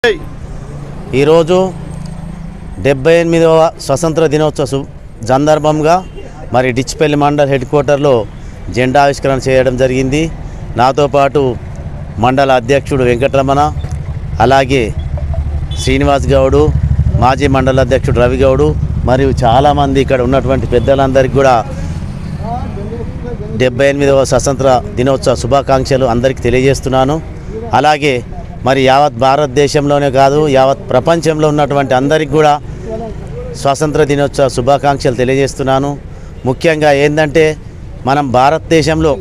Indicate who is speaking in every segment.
Speaker 1: ఈరోజు 78వ స్వతంత్ర దినోత్సవ సందర్భంగా మరి డిచ్పల్లి మండల్ హెడ్ క్వార్టర్లో జెండా ఆవిష్కరణ చేయడం జరిగింది. నాతో పాటు మండల అధ్యక్షుడు వెంకటరమణ, అలాగే శ్రీనివాస్ గౌడు, మాజీ మండల అధ్యక్షుడు రవి గౌడు మరియు చాలామంది ఇక్కడ ఉన్నటువంటి పెద్దలందరికీ కూడా 78వ స్వతంత్ర దినోత్సవ శుభాకాంక్షలు అందరికీ తెలియజేస్తున్నాను. అలాగే మరి యావత్ భారతదేశంలోనే కాదు యావత్ ప్రపంచంలో ఉన్నటువంటి అందరికీ కూడా స్వాతంత్ర దినోత్సవ శుభాకాంక్షలు తెలియజేస్తున్నాను. ముఖ్యంగా ఏంటంటే మనం భారతదేశంలో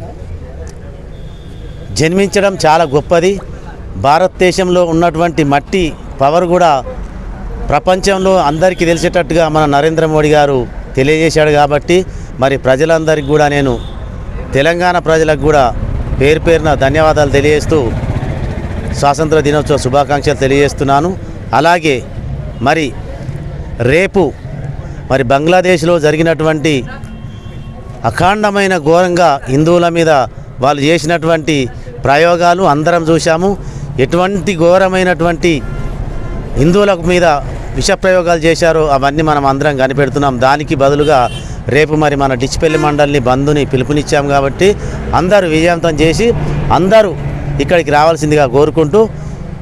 Speaker 1: జన్మించడం చాలా గొప్పది. భారతదేశంలో ఉన్నటువంటి మట్టి పవర్ కూడా ప్రపంచంలో అందరికీ తెలిసేటట్టుగా మన నరేంద్ర మోడీ గారు తెలియజేశాడు. కాబట్టి మరి ప్రజలందరికీ కూడా నేను తెలంగాణ ప్రజలకు కూడా పేరు పేరున ధన్యవాదాలు తెలియజేస్తూ స్వాతంత్ర దినోత్సవ శుభాకాంక్షలు తెలియజేస్తున్నాను. అలాగే మరి రేపు మరి బంగ్లాదేశ్లో జరిగినటువంటి అఖండమైన ఘోరంగా హిందువుల మీద వాళ్ళు చేసినటువంటి ప్రయోగాలు అందరం చూశాము. ఎటువంటి ఘోరమైనటువంటి హిందువుల మీద విషప్రయోగాలు చేశారో అవన్నీ మనం అందరం కనిపెడుతున్నాం. దానికి బదులుగా రేపు మరి మన డిచ్పల్లి మండలిని బంధుని పిలుపునిచ్చాం. కాబట్టి అందరూ విజయవంతం చేసి అందరూ ఇక్కడికి రావాల్సిందిగా కోరుకుంటూ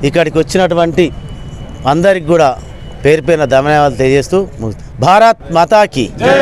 Speaker 1: ఇక్కడికి వచ్చినటువంటి అందరికి కూడా పేరు పేరున ధన్యవాదాలు తెలియజేస్తూ భారత్ మాతాకి జై.